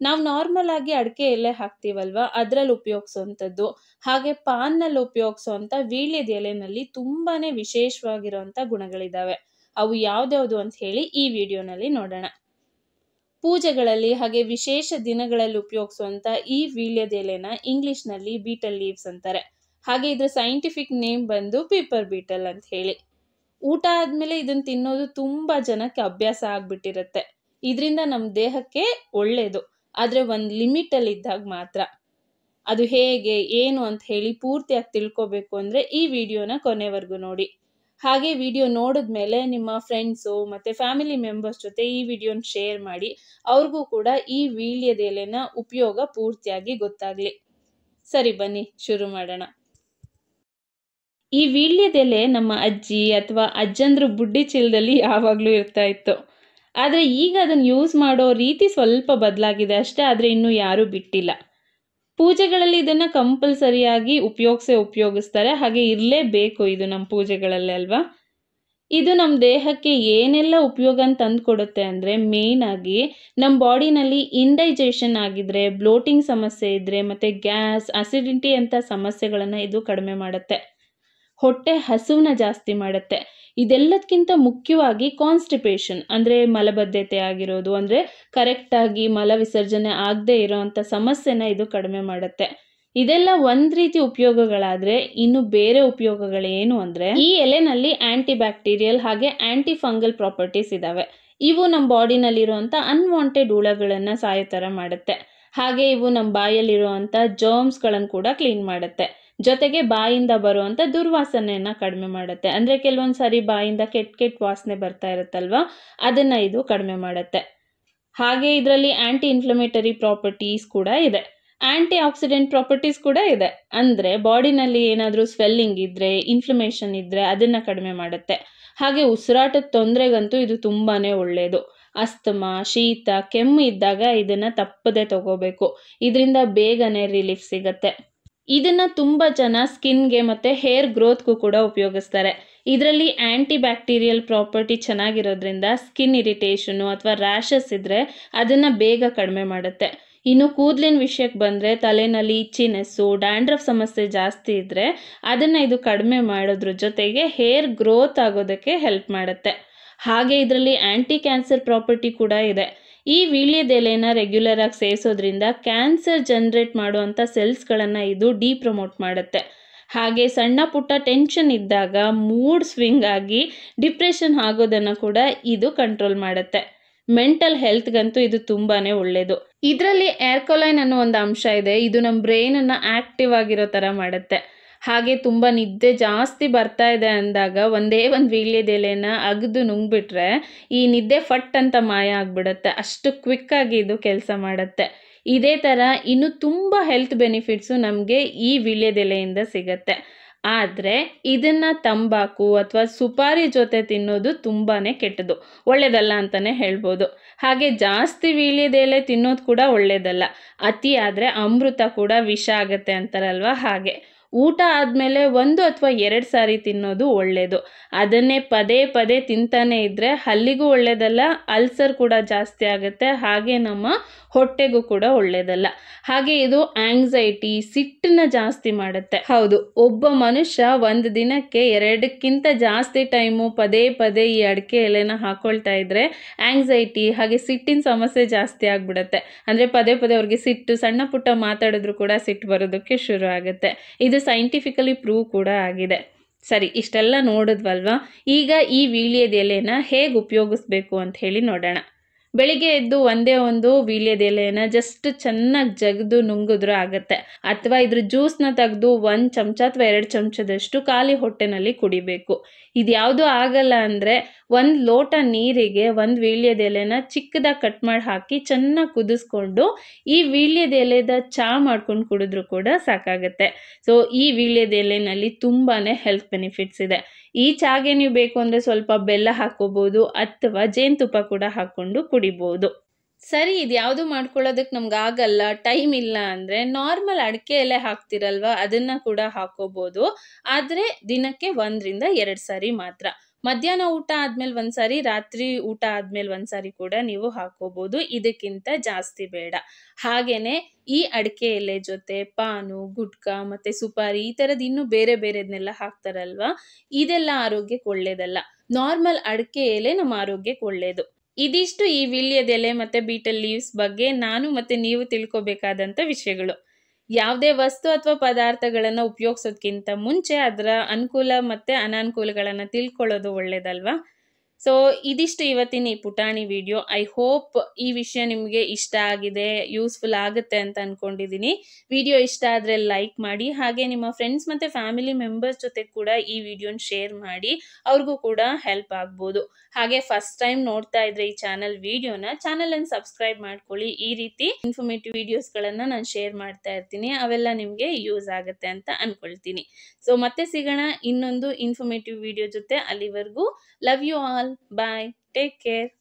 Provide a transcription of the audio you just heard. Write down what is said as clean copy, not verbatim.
ನಾವು ನಾರ್ಮಲ್ ಆಗಿ ಅಡಿಕೆ ಎಲೆ ಹಾಕ್ತೀವಲ್ವಾ, ಅದ್ರಲ್ಲಿ ಉಪಯೋಗಿಸುವಂಥದ್ದು. ಹಾಗೆ ಪಾನ್ನಲ್ಲಿ ಉಪಯೋಗಿಸುವಂಥ ವೀಳ್ಯದ ಎಲೆನಲ್ಲಿ ತುಂಬಾನೇ ವಿಶೇಷವಾಗಿರುವಂಥ ಗುಣಗಳಿದಾವೆ. ಅವು ಯಾವ್ದ್ಯಾವ್ದು ಅಂತ ಹೇಳಿ ಈ ವಿಡಿಯೋನಲ್ಲಿ ನೋಡೋಣ. ಪೂಜೆಗಳಲ್ಲಿ ಹಾಗೆ ವಿಶೇಷ ದಿನಗಳಲ್ಲಿ ಉಪಯೋಗಿಸುವಂಥ ಈ ವೀಳ್ಯದ ಎಲೆನ ಇಂಗ್ಲಿಷ್ನಲ್ಲಿ ಬೀಟಲ್ ಲೀವ್ಸ್ ಅಂತಾರೆ. ಹಾಗೆ ಇದ್ರ ಸೈಂಟಿಫಿಕ್ ನೇಮ್ ಬಂದು ಪೀಪರ್ ಬೀಟಲ್ ಅಂತ ಹೇಳಿ. ಊಟ ಆದ್ಮೇಲೆ ಇದನ್ನ ತಿನ್ನೋದು ತುಂಬಾ ಜನಕ್ಕೆ ಅಭ್ಯಾಸ ಆಗ್ಬಿಟ್ಟಿರುತ್ತೆ. ಇದರಿಂದ ನಮ್ಮ ದೇಹಕ್ಕೆ ಒಳ್ಳೇದು, ಆದ್ರೆ ಒಂದು ಲಿಮಿಟ್ ಅಲ್ಲಿ ಇದ್ದಾಗ ಮಾತ್ರ. ಅದು ಹೇಗೆ ಏನು ಅಂತ ಹೇಳಿ ಪೂರ್ತಿಯಾಗಿ ತಿಳ್ಕೊಬೇಕು ಅಂದ್ರೆ ಈ ವಿಡಿಯೋನ ಕೊನೆವರೆಗೂ ನೋಡಿ. ಹಾಗೆ ವಿಡಿಯೋ ನೋಡಿದ್ಮೇಲೆ ನಿಮ್ಮ ಫ್ರೆಂಡ್ಸು ಮತ್ತೆ ಫ್ಯಾಮಿಲಿ ಮೆಂಬರ್ಸ್ ಜೊತೆ ಈ ವಿಡಿಯೋನ ಶೇರ್ ಮಾಡಿ, ಅವ್ರಿಗೂ ಕೂಡ ಈ ವೀಳ್ಯದ ಎಲೆನ ಉಪಯೋಗ ಪೂರ್ತಿಯಾಗಿ ಗೊತ್ತಾಗ್ಲಿ. ಸರಿ, ಬನ್ನಿ ಶುರು ಮಾಡೋಣ. ಈ ವೀಳ್ಯದ ಎಲೆ ನಮ್ಮ ಅಜ್ಜಿ ಅಥವಾ ಅಜ್ಜಂದ್ರ ಬುಡ್ಡಿ ಚೀಲದಲ್ಲಿ ಯಾವಾಗಲೂ ಇರ್ತಾ ಇತ್ತು. ಆದರೆ ಈಗ ಅದನ್ನು ಯೂಸ್ ಮಾಡೋ ರೀತಿ ಸ್ವಲ್ಪ ಬದಲಾಗಿದೆ ಅಷ್ಟೇ, ಆದರೆ ಇನ್ನೂ ಯಾರೂ ಬಿಟ್ಟಿಲ್ಲ. ಪೂಜೆಗಳಲ್ಲಿ ಇದನ್ನು ಕಂಪಲ್ಸರಿಯಾಗಿ ಉಪಯೋಗಿಸ್ತಾರೆ. ಹಾಗೆ ಇರಲೇಬೇಕು ಇದು ನಮ್ಮ ಪೂಜೆಗಳಲ್ಲಿ ಅಲ್ವಾ. ಇದು ನಮ್ಮ ದೇಹಕ್ಕೆ ಏನೆಲ್ಲ ಉಪಯೋಗ ತಂದು ಕೊಡುತ್ತೆ ಅಂದರೆ, ಮೇನ್ ಆಗಿ ನಮ್ಮ ಬಾಡಿನಲ್ಲಿ ಇಂಡೈಜೆಷನ್ ಆಗಿದ್ರೆ, ಬ್ಲೋಟಿಂಗ್ ಸಮಸ್ಯೆ ಇದ್ದರೆ ಮತ್ತು ಗ್ಯಾಸ್, ಅಸಿಡಿಟಿ ಅಂತ ಸಮಸ್ಯೆಗಳನ್ನು ಇದು ಕಡಿಮೆ ಮಾಡುತ್ತೆ. ಹೊಟ್ಟೆ ಹಸುವನ್ನ ಜಾಸ್ತಿ ಮಾಡುತ್ತೆ. ಇದೆಲ್ಲದಕ್ಕಿಂತ ಮುಖ್ಯವಾಗಿ ಕಾನ್ಸ್ಟಿಪೇಷನ್ ಅಂದರೆ ಮಲಬದ್ಧತೆ ಆಗಿರೋದು, ಅಂದರೆ ಕರೆಕ್ಟಾಗಿ ಮಲ ವಿಸರ್ಜನೆ ಆಗದೆ ಇರೋವಂಥ ಸಮಸ್ಯೆನ ಇದು ಕಡಿಮೆ ಮಾಡುತ್ತೆ. ಇದೆಲ್ಲ ಒಂದು ರೀತಿ ಉಪಯೋಗಗಳಾದರೆ, ಇನ್ನು ಬೇರೆ ಉಪಯೋಗಗಳೇನು ಅಂದರೆ, ಈ ಎಲೆನಲ್ಲಿ ಆಂಟಿ ಬ್ಯಾಕ್ಟೀರಿಯಲ್ ಹಾಗೆ ಆಂಟಿ ಫಂಗಲ್ ಪ್ರಾಪರ್ಟೀಸ್ ಇದ್ದಾವೆ. ಇವು ನಮ್ಮ ಬಾಡಿನಲ್ಲಿರುವಂಥ ಅನ್ವಾಂಟೆಡ್ ಹುಳಗಳನ್ನು ಸಾಯೋ ಥರ ಮಾಡುತ್ತೆ. ಹಾಗೆ ಇವು ನಮ್ಮ ಬಾಯಲ್ಲಿರುವಂಥ ಜರ್ಮ್ಸ್ಗಳನ್ನು ಕೂಡ ಕ್ಲೀನ್ ಮಾಡುತ್ತೆ. ಜೊತೆಗೆ ಬಾಯಿಂದ ಬರುವಂಥ ದುರ್ವಾಸನೆಯನ್ನು ಕಡಿಮೆ ಮಾಡುತ್ತೆ. ಅಂದರೆ ಕೆಲವೊಂದು ಸಾರಿ ಬಾಯಿಂದ ಕೆಟ್ಟ ವಾಸನೆ ಬರ್ತಾ ಇರುತ್ತಲ್ವ, ಅದನ್ನು ಇದು ಕಡಿಮೆ ಮಾಡುತ್ತೆ. ಹಾಗೆ ಇದರಲ್ಲಿ ಆಂಟಿ ಇನ್ಫ್ಲಮೇಟರಿ ಪ್ರಾಪರ್ಟೀಸ್ ಕೂಡ ಇದೆ, ಆಂಟಿ ಆಕ್ಸಿಡೆಂಟ್ ಪ್ರಾಪರ್ಟೀಸ್ ಕೂಡ ಇದೆ. ಅಂದರೆ ಬಾಡಿನಲ್ಲಿ ಏನಾದರೂ ಸ್ವೆಲ್ಲಿಂಗ್ ಇದ್ದರೆ, ಇನ್ಫ್ಲಮೇಷನ್ ಇದ್ದರೆ ಅದನ್ನು ಕಡಿಮೆ ಮಾಡುತ್ತೆ. ಹಾಗೆ ಉಸಿರಾಟದ ತೊಂದರೆಗಂತೂ ಇದು ತುಂಬಾ ಒಳ್ಳೆಯದು. ಅಸ್ತಮಾ, ಶೀತ, ಕೆಮ್ಮು ಇದ್ದಾಗ ಇದನ್ನು ತಪ್ಪದೆ ತಗೋಬೇಕು. ಇದರಿಂದ ಬೇಗನೆ ರಿಲೀಫ್ ಸಿಗುತ್ತೆ. ಇದನ್ನು ತುಂಬ ಜನ ಸ್ಕಿನ್ಗೆ ಮತ್ತು ಹೇರ್ ಗ್ರೋತ್ಗೂ ಕೂಡ ಉಪಯೋಗಿಸ್ತಾರೆ. ಇದರಲ್ಲಿ anti bacterial property ಚೆನ್ನಾಗಿರೋದ್ರಿಂದ skin irritation ಅಥವಾ ರ್ಯಾಷಸ್ ಇದ್ದರೆ ಅದನ್ನು ಬೇಗ ಕಡಿಮೆ ಮಾಡುತ್ತೆ. ಇನ್ನು ಕೂದಲಿನ ವಿಷಯಕ್ಕೆ ಬಂದರೆ, ತಲೆನಲ್ಲಿ ಇಚ್ಚಿನೆಸ್ಸು, ಡ್ಯಾಂಡ್ರಫ್ ಸಮಸ್ಯೆ ಜಾಸ್ತಿ ಇದ್ದರೆ ಅದನ್ನು ಇದು ಕಡಿಮೆ ಮಾಡೋದ್ರ ಜೊತೆಗೆ ಹೇರ್ ಗ್ರೋತ್ ಆಗೋದಕ್ಕೆ ಹೆಲ್ಪ್ ಮಾಡುತ್ತೆ. ಹಾಗೆ ಇದರಲ್ಲಿ ಆಂಟಿ ಕ್ಯಾನ್ಸರ್ ಪ್ರಾಪರ್ಟಿ ಕೂಡ ಇದೆ. ಈ ವೀಳ್ಯದ ಎಲೆನ ರೆಗ್ಯುಲರ್ ಆಗಿ ಸೇವಿಸೋದ್ರಿಂದ ಕ್ಯಾನ್ಸರ್ ಜನರೇಟ್ ಮಾಡುವಂಥ ಸೆಲ್ಸ್ಗಳನ್ನು ಇದು ಡಿಪ್ರಮೋಟ್ ಮಾಡುತ್ತೆ. ಹಾಗೆ ಸಣ್ಣ ಪುಟ್ಟ ಟೆನ್ಷನ್ ಇದ್ದಾಗ ಮೂಡ್ ಸ್ವಿಂಗ್ ಆಗಿ ಡಿಪ್ರೆಷನ್ ಆಗೋದನ್ನು ಕೂಡ ಇದು ಕಂಟ್ರೋಲ್ ಮಾಡುತ್ತೆ. ಮೆಂಟಲ್ ಹೆಲ್ತ್ಗಂತೂ ಇದು ತುಂಬಾ ಒಳ್ಳೆಯದು. ಇದರಲ್ಲಿ ಏರ್ಕೊಲೈನ್ ಅನ್ನೋ ಒಂದು ಅಂಶ ಇದೆ. ಇದು ನಮ್ಮ ಬ್ರೈನನ್ನು ಆ್ಯಕ್ಟಿವ್ ಆಗಿರೋ ಥರ ಮಾಡುತ್ತೆ. ಹಾಗೆ ತುಂಬ ನಿದ್ದೆ ಜಾಸ್ತಿ ಬರ್ತಾ ಇದೆ ಅಂದಾಗ ಒಂದೇ ಒಂದು ವೀಳ್ಯದ ಎಲೆನ ಅಗದು ನುಂಗ್ಬಿಟ್ರೆ ಈ ನಿದ್ದೆ ಫಟ್ ಅಂತ ಮಾಯ ಆಗಿಬಿಡುತ್ತೆ. ಅಷ್ಟು ಕ್ವಿಕ್ಕಾಗಿ ಇದು ಕೆಲಸ ಮಾಡುತ್ತೆ. ಇದೇ ಥರ ಇನ್ನೂ ತುಂಬ ಹೆಲ್ತ್ ಬೆನಿಫಿಟ್ಸು ನಮಗೆ ಈ ವೀಳ್ಯದ ಎಲೆಯಿಂದ ಸಿಗುತ್ತೆ. ಆದರೆ ಇದನ್ನು ತಂಬಾಕು ಅಥವಾ ಸುಪಾರಿ ಜೊತೆ ತಿನ್ನೋದು ತುಂಬಾ ಕೆಟ್ಟದು, ಒಳ್ಳೆಯದಲ್ಲ ಅಂತಲೇ ಹೇಳ್ಬೋದು. ಹಾಗೆ ಜಾಸ್ತಿ ವೀಳ್ಯದ ಎಲೆ ತಿನ್ನೋದು ಕೂಡ ಒಳ್ಳೆಯದಲ್ಲ. ಅತಿ ಆದರೆ ಅಮೃತ ಕೂಡ ವಿಷ ಆಗುತ್ತೆ ಅಂತಾರಲ್ವ, ಹಾಗೆ ಊಟ ಆದಮೇಲೆ 1 ಅಥವಾ 2 ಸಾರಿ ತಿನ್ನೋದು ಒಳ್ಳೆಯದು. ಅದನ್ನೇ ಪದೇ ಪದೇ ತಿಂತಾನೆ ಇದ್ದರೆ ಹಲ್ಲಿಗೂ ಒಳ್ಳೆಯದಲ್ಲ, ಅಲ್ಸರ್ ಕೂಡ ಜಾಸ್ತಿ ಆಗುತ್ತೆ, ಹಾಗೆ ನಮ್ಮ ಹೊಟ್ಟೆಗೂ ಕೂಡ ಒಳ್ಳೆಯದಲ್ಲ. ಹಾಗೆ ಇದು ಆಂಗ್ಸೈಟಿ, ಸಿಟ್ಟನ್ನ ಜಾಸ್ತಿ ಮಾಡುತ್ತೆ. ಹೌದು, ಒಬ್ಬ ಮನುಷ್ಯ ಒಂದು ದಿನಕ್ಕೆ 2ಕ್ಕಿಂತ ಜಾಸ್ತಿ ಟೈಮು ಪದೇ ಪದೇ ಈ ಅಡಿಕೆ ಎಲೆನ ಹಾಕೊಳ್ತಾ ಇದ್ರೆ ಆಂಗ್ಸೈಟಿ ಹಾಗೆ ಸಿಟ್ಟಿನ ಸಮಸ್ಯೆ ಜಾಸ್ತಿ ಆಗಿಬಿಡುತ್ತೆ. ಅಂದರೆ ಪದೇ ಪದೇ ಅವ್ರಿಗೆ ಸಿಟ್ಟು, ಸಣ್ಣ ಪುಟ್ಟ ಮಾತಾಡಿದ್ರು ಕೂಡ ಸಿಟ್ಟು ಬರೋದಕ್ಕೆ ಶುರು ಆಗುತ್ತೆ. ಇದು ಸೈಂಟಿಫಿಕಲಿ ಪ್ರೂವ್ ಕೂಡ ಆಗಿದೆ. ಸರಿ, ಇಷ್ಟೆಲ್ಲ ನೋಡಿದ್ವಲ್ವಾ. ಈಗ ಈ ವೀಳ್ಯದ ಎಲೆನ ಹೇಗೆ ಉಪಯೋಗಿಸ್ಬೇಕು ಅಂತ ಹೇಳಿ ನೋಡೋಣ. ಬೆಳಿಗ್ಗೆ ಎದ್ದು ಒಂದೇ ಒಂದು ವೀಳ್ಯದ ಎಲೆನ ಜಸ್ಟ್ ಚೆನ್ನಾಗಿ ಜಗದು ನುಂಗಿದ್ರೂ ಆಗುತ್ತೆ. ಅಥವಾ ಇದ್ರ ಜ್ಯೂಸ್ನ ತೆಗೆದು 1 ಚಮಚ ಅಥವಾ 2 ಚಮಚದಷ್ಟು ಖಾಲಿ ಹೊಟ್ಟೆನಲ್ಲಿ ಕುಡಿಬೇಕು. ಇದು ಯಾವುದೂ ಆಗಲ್ಲ ಅಂದರೆ 1 ಲೋಟ ನೀರಿಗೆ 1 ವೀಳ್ಯದ ಎಲೆನ ಚಿಕ್ಕದಾಗಿ ಕಟ್ ಮಾಡಿ ಹಾಕಿ ಚೆನ್ನಾಗಿ ಕುದಿಸ್ಕೊಂಡು ಈ ವೀಳ್ಯದ ಎಲೆದ ಚಹಾ ಮಾಡ್ಕೊಂಡು ಕುಡಿದ್ರೂ ಕೂಡ ಸಾಕಾಗುತ್ತೆ. ಸೊ ಈ ವೀಳ್ಯದ ಎಲೆನಲ್ಲಿ ತುಂಬಾ ಹೆಲ್ತ್ ಬೆನಿಫಿಟ್ಸ್ ಇದೆ. ಈ ಚಹಾಗೆ ನೀವು ಬೇಕು ಅಂದರೆ ಸ್ವಲ್ಪ ಬೆಲ್ಲ ಹಾಕ್ಕೋಬೋದು ಅಥವಾ ಜೇನುತುಪ್ಪ ಕೂಡ ಹಾಕ್ಕೊಂಡು ಕುಡಿಬೋದು. ಸರಿ, ಇದು ಯಾವುದು ಮಾಡ್ಕೊಳ್ಳೋದಕ್ಕೆ ನಮ್ಗೆ ಆಗಲ್ಲ, ಟೈಮ್ ಇಲ್ಲ ಅಂದರೆ ನಾರ್ಮಲ್ ಅಡಿಕೆ ಎಲೆ ಹಾಕ್ತಿರಲ್ವ, ಅದನ್ನು ಕೂಡ ಹಾಕ್ಕೋಬೋದು. ಆದರೆ ದಿನಕ್ಕೆ 1 ರಿಂದ 2 ಸಾರಿ ಮಾತ್ರ. ಮಧ್ಯಾಹ್ನ ಊಟ ಆದ್ಮೇಲೆ ಒಂದ್ಸಾರಿ, ರಾತ್ರಿ ಊಟ ಆದ್ಮೇಲೆ ಒಂದ್ಸಾರಿ ಕೂಡ ನೀವು ಹಾಕೋಬಹುದು. ಇದಕ್ಕಿಂತ ಜಾಸ್ತಿ ಬೇಡ. ಹಾಗೇನೆ ಈ ಅಡಿಕೆ ಎಲೆ ಜೊತೆ ಪಾನು, ಗುಟ್ಕಾ ಮತ್ತೆ ಸುಪಾರಿ ಈ ತರದ್ ಇನ್ನು ಬೇರೆ ಬೇರೆದ್ನೆಲ್ಲ ಹಾಕ್ತಾರಲ್ವಾ, ಇದೆಲ್ಲ ಆರೋಗ್ಯಕ್ಕೆ ಒಳ್ಳೇದಲ್ಲ. ನಾರ್ಮಲ್ ಅಡಿಕೆ ಎಲೆ ನಮ್ಮ ಆರೋಗ್ಯಕ್ಕೆ ಒಳ್ಳೇದು. ಇದಿಷ್ಟು ಈ ವೀಳ್ಯದೆಲೆ ಮತ್ತೆ ಬೀಟಲ್ ಲೀವ್ಸ್ ಬಗ್ಗೆ ನಾನು ಮತ್ತೆ ನೀವು ತಿಳ್ಕೊಬೇಕಾದಂತ ವಿಷಯಗಳು. ಯಾವುದೇ ವಸ್ತು ಅಥವಾ ಪದಾರ್ಥಗಳನ್ನ ಉಪಯೋಗಿಸೋದ್ಕಿಂತ ಮುಂಚೆ ಅದರ ಅನುಕೂಲ ಮತ್ತೆ ಅನಾನುಕೂಲಗಳನ್ನ ತಿಳ್ಕೊಳ್ಳೋದು ಒಳ್ಳೇದಲ್ವಾ? ಸೊ ಇದಿಷ್ಟು ಇವತ್ತಿನ ಈ ಪುಟಾಣಿ ವಿಡಿಯೋ. ಐ ಹೋಪ್ ಈ ವಿಷಯ ನಿಮಗೆ ಇಷ್ಟ ಆಗಿದೆ, ಯೂಸ್ಫುಲ್ ಆಗುತ್ತೆ ಅಂತ ಅನ್ಕೊಂಡಿದ್ದೀನಿ. ವಿಡಿಯೋ ಇಷ್ಟ ಆದರೆ ಲೈಕ್ ಮಾಡಿ, ಹಾಗೆ ನಿಮ್ಮ ಫ್ರೆಂಡ್ಸ್ ಮತ್ತು ಫ್ಯಾಮಿಲಿ ಮೆಂಬರ್ಸ್ ಜೊತೆ ಕೂಡ ಈ ವಿಡಿಯೋನ ಶೇರ್ ಮಾಡಿ, ಅವ್ರಿಗೂ ಕೂಡ ಹೆಲ್ಪ್ ಆಗ್ಬೋದು. ಹಾಗೆ ಫಸ್ಟ್ ಟೈಮ್ ನೋಡ್ತಾ ಇದ್ರೆ ಈ ಚಾನಲನ್ನು ಸಬ್ಸ್ಕ್ರೈಬ್ ಮಾಡ್ಕೊಳ್ಳಿ. ಈ ರೀತಿ ಇನ್ಫಾರ್ಮೇಟಿವ್ ವಿಡಿಯೋಸ್ಗಳನ್ನು ನಾನು ಶೇರ್ ಮಾಡ್ತಾ ಇರ್ತೀನಿ, ಅವೆಲ್ಲ ನಿಮಗೆ ಯೂಸ್ ಆಗುತ್ತೆ ಅಂತ ಅನ್ಕೊಳ್ತೀನಿ. ಸೊ ಮತ್ತೆ ಸಿಗೋಣ ಇನ್ನೊಂದು ಇನ್ಫಾರ್ಮೇಟಿವ್ ವಿಡಿಯೋ ಜೊತೆ. ಅಲ್ಲಿವರೆಗೂ love you all. Bye. Take care.